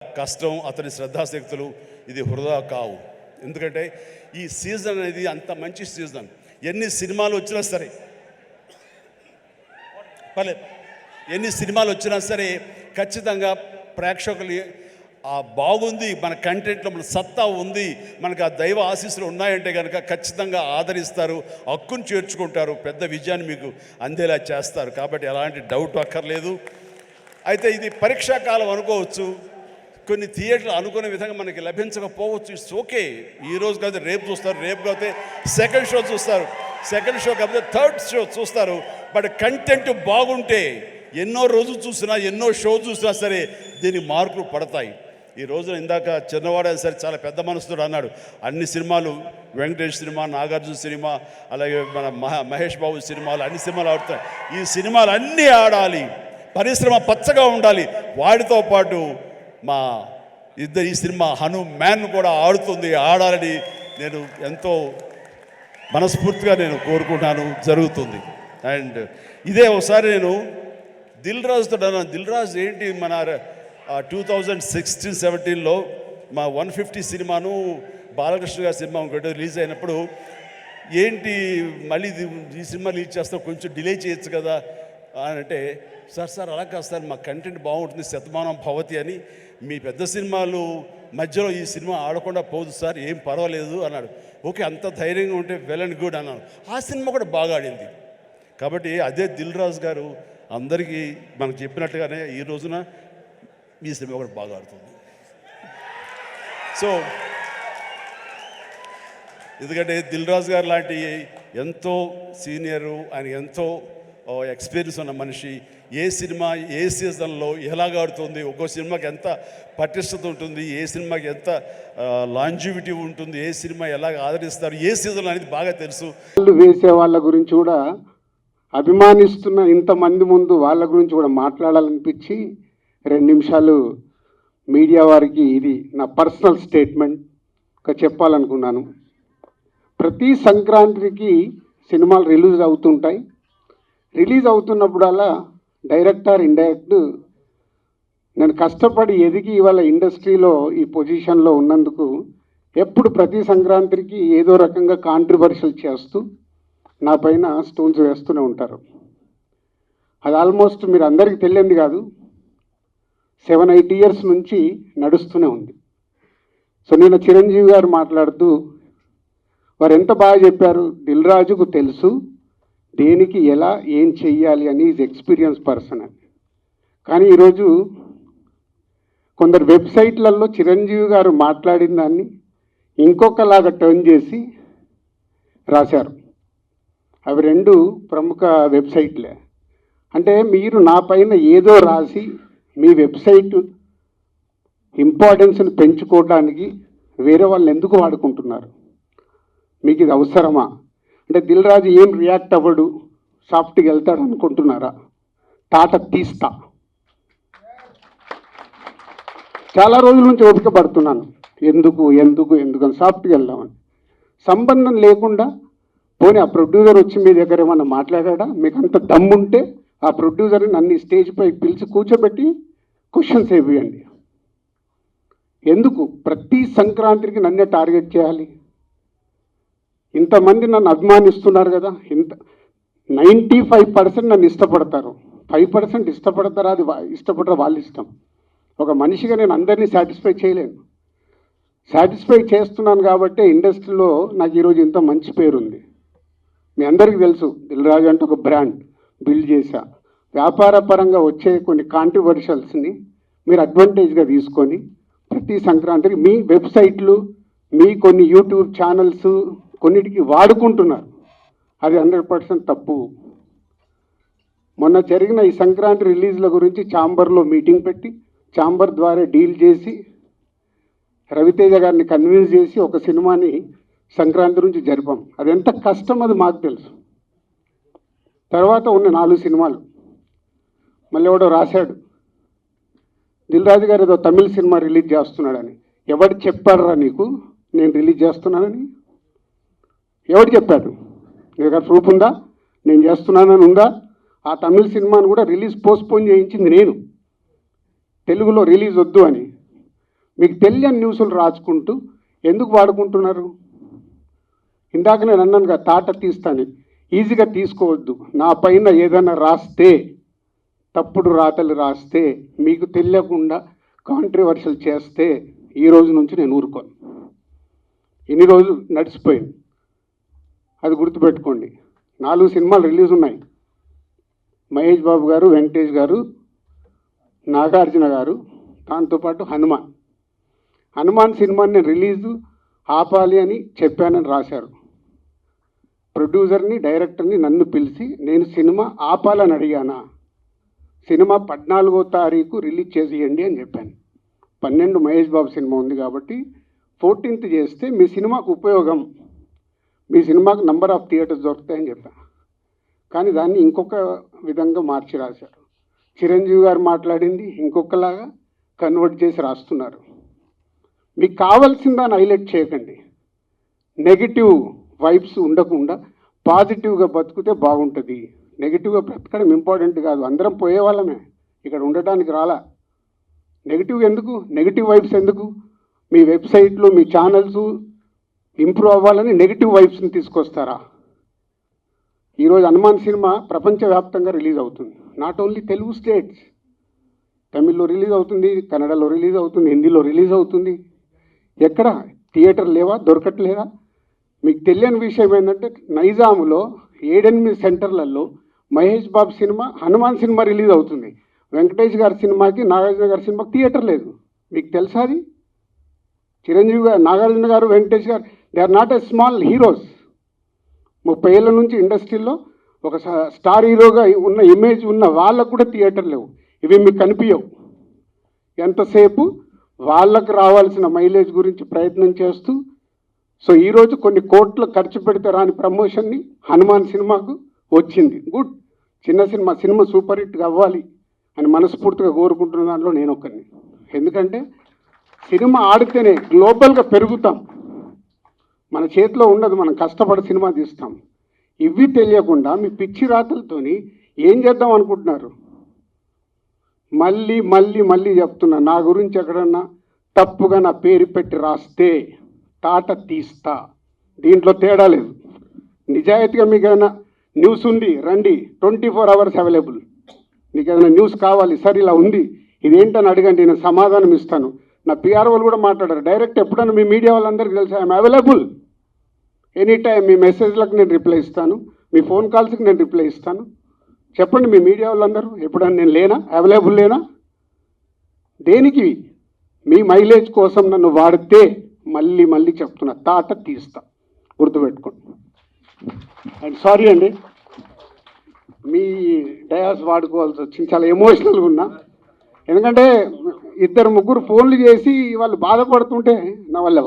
కష్టం, అతని శ్రద్ధాశక్తులు ఇది వృధా కావు. ఎందుకంటే ఈ సీజన్ అనేది అంత మంచి సీజన్. ఎన్ని సినిమాలు వచ్చినా సరే ఎన్ని సినిమాలు వచ్చినా సరే ఖచ్చితంగా ప్రేక్షకులు బాగుంది, మన కంటెంట్లో మన సత్తా ఉంది, మనకు ఆ దైవ ఆశీస్సులు ఉన్నాయంటే కనుక ఖచ్చితంగా ఆదరిస్తారు, హక్కును చేర్చుకుంటారు, పెద్ద విజయాన్ని మీకు అందేలా చేస్తారు. కాబట్టి ఎలాంటి డౌట్ అక్కర్లేదు. అయితే ఇది పరీక్షాకాలం అనుకోవచ్చు, కొన్ని థియేటర్లు అనుకునే విధంగా మనకి లభించకపోవచ్చు. It's okay. ఈరోజు కాకపోతే రేపు చూస్తారు, రేపు కాకపోతే సెకండ్ షో చూస్తారు, సెకండ్ షో కాకపోతే థర్డ్ షో చూస్తారు. బట్ కంటెంట్ బాగుంటే ఎన్నో రోజులు చూసినా, ఎన్నో షో చూసినా సరే దీనికి మార్కులు పడతాయి. ఈ రోజున ఇందాక చిన్నవాడే సరే చాలా పెద్ద మనసుతో అన్నాడు, అన్ని సినిమాలు వెంకటేష్ సినిమా, నాగార్జున సినిమా, అలాగే మన మహేష్ బాబు సినిమాలు, అన్ని సినిమాలు ఆడుతాయి. ఈ సినిమాలు అన్నీ ఆడాలి, పరిశ్రమ పచ్చగా ఉండాలి. వాటితో పాటు మా ఈ సినిమా హనుమాన్ కూడా ఆడాలని నేను ఎంతో మనస్ఫూర్తిగా నేను కోరుకుంటాను, జరుగుతుంది. అండ్ ఇదే ఒకసారి నేను దిల్ రాజుతో అన్నాను, దిల్ రాజు ఏంటి మన 2016-17లో మా 150 సినిమాను బాలకృష్ణ గారి సినిమా ఒకటి రిలీజ్ అయినప్పుడు ఏంటి మళ్ళీ ఈ సినిమా రిలీజ్ చేస్తాం, కొంచెం డిలే చేయొచ్చు కదా అని అంటే, సార్ అలా కాదు సార్, మా కంటెంట్ బాగుంటుంది, శతమానం భవతి అని, మీ పెద్ద సినిమాలు మధ్యలో ఈ సినిమా ఆడకుండా పోదు సార్, ఏం పర్వాలేదు అన్నాడు. ఓకే, అంత ధైర్యంగా ఉంటే వెల్ అండ్ గుడ్ అన్నాను. ఆ సినిమా కూడా బాగా ఆడింది. కాబట్టి అదే దిల్ రాజు గారు అందరికీ మనకు చెప్పినట్టుగానే ఈ రోజున ఈ సినిమా కూడా బాగా ఆడుతుంది. సో ఎందుకంటే దిల్ రాజు గారు లాంటి ఎంతో సీనియరు, ఆయన ఎంతో ఎక్స్పీరియన్స్ ఉన్న మనిషి, ఏ సినిమా ఏ సీజన్లో ఎలాగ ఆడుతుంది, ఒక్కో సినిమాకి ఎంత పటిష్టత ఉంటుంది, ఏ సినిమాకి ఎంత లాంజివిటీ ఉంటుంది, ఏ సినిమా ఎలాగ ఆదరిస్తారు, ఏ సీజన్ అనేది బాగా తెలుసు. వేసే వాళ్ళ గురించి కూడా అభిమానిస్తున్న ఇంతమంది ముందు వాళ్ళ గురించి కూడా మాట్లాడాలనిపించి 2 నిమిషాలు మీడియా వారికి ఇది నా పర్సనల్ స్టేట్మెంట్గా చెప్పాలనుకున్నాను. ప్రతి సంక్రాంతికి సినిమాలు రిలీజ్ అవుతుంటాయి. రిలీజ్ అవుతున్నప్పుడల్లా డైరెక్టర్ ఇండైరెక్ట్ నేను కష్టపడి ఎదిగి ఇవాళ ఇండస్ట్రీలో ఈ పొజిషన్లో ఉన్నందుకు ఎప్పుడు ప్రతి సంక్రాంతికి ఏదో రకంగా కాంట్రవర్షియల్ చేస్తూ నా పైన స్టోన్స్ వేస్తూనే ఉంటారు. అది ఆల్మోస్ట్ మీరు అందరికీ తెలియంది కాదు, 7-8 ఇయర్స్ నుంచి నడుస్తూనే ఉంది. సో నేను చిరంజీవి గారు మాట్లాడుతూ వారు ఎంత బాగా చెప్పారు, దిల్ రాజుకు తెలుసు దేనికి ఎలా ఏం చెయ్యాలి అని, ఈజ్ ఎక్స్పీరియన్స్ పర్సన్ అని. కానీ ఈరోజు కొందరు వెబ్సైట్లలో చిరంజీవి గారు మాట్లాడిన దాన్ని ఇంకొకలాగా టర్న్ చేసి రాశారు. అవి 2 ప్రముఖ వెబ్సైట్లే. అంటే మీరు నా పైన ఏదో రాసి మీ వెబ్సైట్ ఇంపార్టెన్స్ని పెంచుకోవడానికి వేరే వాళ్ళని ఎందుకు వాడుకుంటున్నారు? మీకు ఇది అవసరమా? అంటే దిల్ రాజు ఏం రియాక్ట్ అవ్వడు, సాఫ్ట్గా వెళ్తాడు అనుకుంటున్నారా? తాట తీస్తా. చాలా రోజుల నుంచి ఓపిక పడుతున్నాను, ఎందుకు అని సాఫ్ట్గా వెళ్దామని. సంబంధం లేకుండా పోనీ ఆ ప్రొడ్యూసర్ వచ్చి మీ దగ్గర ఏమన్నా మాట్లాడా? మీకు అంత దమ్ముంటే ఆ ప్రొడ్యూసర్ని నన్ను స్టేజ్పై పిలిచి కూర్చోబెట్టి క్వశ్చన్స్ వేయండి. ఎందుకు ప్రతి సంక్రాంతికి నన్నే టార్గెట్ చేయాలి? ఇంతమంది నన్ను అభిమానిస్తున్నారు కదా, 95% నన్ను ఇష్టపడతారు, 5% ఇష్టపడతారా? అది ఇష్టపడరా వాళ్ళ ఇష్టం. ఒక మనిషిగా నేను అందరినీ సాటిస్ఫై చేయలేను. సాటిస్ఫై చేస్తున్నాను కాబట్టి ఇండస్ట్రీలో నాకు ఈరోజు ఇంత మంచి పేరుంది. మీ అందరికీ తెలుసు, దిల్ రాజు అంటే ఒక బ్రాండ్ బిల్డ్ చేశా. వ్యాపార పరంగా వచ్చే కొన్ని కాంట్రవర్షియల్స్ని మీరు అడ్వాంటేజ్గా తీసుకొని ప్రతి సంక్రాంతికి మీ వెబ్సైట్లు, మీ కొన్ని యూట్యూబ్ ఛానల్స్ కొన్నిటికి వాడుకుంటున్నారు. అది 100% తప్పు. మొన్న జరిగిన ఈ సంక్రాంతి రిలీజ్ల గురించి ఛాంబర్లో మీటింగ్ పెట్టి ఛాంబర్ ద్వారా డీల్ చేసి రవితేజ గారిని కన్విన్స్ చేసి ఒక సినిమాని సంక్రాంతి నుంచి జరిపాం. అది ఎంత కష్టం అది మాకు తెలుసు. తర్వాత ఉన్న 4 సినిమాలు మళ్ళీ ఎవడో రాశాడు, దిల్ రాజు గారు ఏదో తమిళ సినిమా రిలీజ్ చేస్తున్నాడని. ఎవడు చెప్పాడురా నీకు నేను రిలీజ్ చేస్తున్నానని? ఎవడు చెప్పాడు? నీ దగ్గర ప్రూఫ్ ఉందా నేను చేస్తున్నానని ఉందా? ఆ తమిళ సినిమాను కూడా రిలీజ్ పోస్ట్పోన్ చేయించింది నేను, తెలుగులో రిలీజ్ వద్దు అని. మీకు తెలియని న్యూస్లు రాసుకుంటూ ఎందుకు వాడుకుంటున్నారు? ఇందాక నేను అన్నాను కదా, తాట తీస్తాను, ఈజీగా తీసుకోవద్దు. నా పైన ఏదైనా రాస్తే, తప్పుడు రాతలు రాస్తే, మీకు తెలియకుండా కాంట్రవర్షియల్ చేస్తే ఈ రోజు నుంచి నేను ఊరుకోను. ఇన్ని రోజులు నడిచిపోయింది, అది గుర్తుపెట్టుకోండి. 4 సినిమాలు రిలీజ్ ఉన్నాయి. మహేష్ బాబు గారు, వెంకటేష్ గారు, నాగార్జున గారు, దాంతోపాటు హనుమాన్ సినిమాని నేను రిలీజు ఆపాలి అని చెప్పానని రాశారు. ప్రొడ్యూసర్ని, డైరెక్టర్ని నన్ను పిలిచి నేను సినిమా ఆపాలని అడిగానా? సినిమా 14వ తారీఖు రిలీజ్ చేసేయండి అని చెప్పాను. 12 మహేష్ బాబు సినిమా ఉంది కాబట్టి 14th చేస్తే మీ సినిమాకు ఉపయోగం, మీ సినిమాకు నంబర్ ఆఫ్ థియేటర్స్ దొరుకుతాయని చెప్పాను. కానీ దాన్ని ఇంకొక విధంగా మార్చి రాశారు. చిరంజీవి గారు మాట్లాడింది ఇంకొకలాగా కన్వర్ట్ చేసి రాస్తున్నారు. మీకు కావాల్సిన దాన్ని హైలైట్ చేయకండి. నెగిటివ్ వైబ్స్ ఉండకుండా పాజిటివ్గా బతుకుతే బాగుంటుంది. నెగిటివ్గా బ్రతకడం ఇంపార్టెంట్ కాదు, అందరం పోయే వాళ్ళమే, ఇక్కడ ఉండటానికి రాలా. నెగిటివ్ ఎందుకు, నెగిటివ్ వైబ్స్ ఎందుకు? మీ వెబ్సైట్లు, మీ ఛానల్స్ ఇంప్రూవ్ అవ్వాలని నెగిటివ్ వైబ్స్ని తీసుకొస్తారా? ఈరోజు హనుమాన్ సినిమా ప్రపంచవ్యాప్తంగా రిలీజ్ అవుతుంది. నాట్ ఓన్లీ తెలుగు స్టేట్స్, తమిళ్లో రిలీజ్ అవుతుంది, కన్నడలో రిలీజ్ అవుతుంది, హిందీలో రిలీజ్ అవుతుంది. ఎక్కడ థియేటర్ లేవా, దొరకట్లేదా? మీకు తెలియని విషయం ఏంటంటే నైజాములో 7-8 సెంటర్లలో Mahesh Babu cinema, Hanuman cinema release అవుతుంది. వెంకటేష్ గారి సినిమాకి, నాగార్జున గారి సినిమాకి థియేటర్ లేదు. మీకు తెలుసా అది? చిరంజీవి గారు, నాగార్జున గారు, వెంకటేష్ గారు, they are not a small heroes. 30 ఏళ్ళ నుంచి ఇండస్ట్రీలో ఒక స్టార్ హీరోగా ఉన్న ఇమేజ్ ఉన్న వాళ్ళకు కూడా థియేటర్ లేవు. ఇవి మీకు కనిపించవు. ఎంతసేపు వాళ్ళకు రావాల్సిన మైలేజ్ గురించి ప్రయత్నం చేస్తూ, సో ఈరోజు కొన్ని కోట్లు ఖర్చు పెడితే రాని ప్రమోషన్ని హనుమాన్ సినిమాకు వచ్చింది. గుడ్, చిన్న సినిమా సూపర్ హిట్గా అవ్వాలి అని మనస్ఫూర్తిగా కోరుకుంటున్న దాంట్లో నేను ఒక్కరిని. ఎందుకంటే సినిమా ఆడితేనే గ్లోబల్గా పెరుగుతాం. మన చేతిలో ఉండదు, మనం కష్టపడి సినిమా తీస్తాం. ఇవి తెలియకుండా మీ పిచ్చి రాతలతోని ఏం చేద్దాం అనుకుంటున్నారు? మళ్ళీ మళ్ళీ మళ్ళీ చెప్తున్నా, నా గురించి ఎక్కడన్నా తప్పుగా నా పేరు పెట్టి రాస్తే తాట తీస్తా. దీంట్లో తేడా లేదు. నిజాయితీగా మీకు ఏదైనా న్యూస్ ఉంది రండి, 24 hours అవైలబుల్. మీకు ఏదైనా న్యూస్ కావాలి, సార్ ఇలా ఉంది, ఇదేంటని అడగండి, నేను సమాధానం ఇస్తాను. నా పిఆర్ వాళ్ళు కూడా మాట్లాడారు డైరెక్ట్. ఎప్పుడైనా మీ మీడియా వాళ్ళందరికీ తెలుసు, ఐఎమ్ అవైలబుల్ ఎనీ టైం. మీ మెసేజ్లకు నేను రిప్లై ఇస్తాను, మీ ఫోన్ కాల్స్కి నేను రిప్లై ఇస్తాను. చెప్పండి మీ మీడియా వాళ్ళందరూ, ఎప్పుడన్నా నేను లేనా, అవైలబుల్ లేనా? దేనికి? మీ మైలేజ్ కోసం నన్ను వాడితే మళ్ళీ మళ్ళీ చెప్తున్నా, తాట తీస్తా, గుర్తుపెట్టుకోండి. అండ్ సారీ అండి, మీ డయాస్ వాడుకోవాల్సి వచ్చింది, చాలా ఎమోషనల్గా ఉన్నా. ఎందుకంటే 2-3 ఫోన్లు చేసి వాళ్ళు బాధపడుతుంటే నా వల్ల